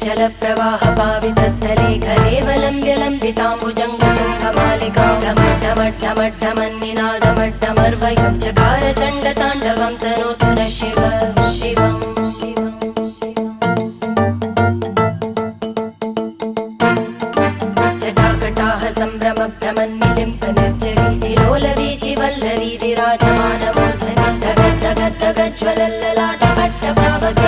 जलप्रवाह पावितस्थले घलेवलम्ब्य लम्बिताम्बुजङ्गतुङ्गमालिकां ढमड्ढमड्ढमड्ढमन्निनादमड्ढमर्वयं चकार चण्डताण्डवं तनोतु नः शिव शिवम् जटाकटाह सम्भ्रमभ्रमन्निलिम्प निर्जरी विलोलवीचि वल्लरी विराजमानमूर्धनि धगद्धगद्धगज्ज्वलल्ललाटभट्टभावगे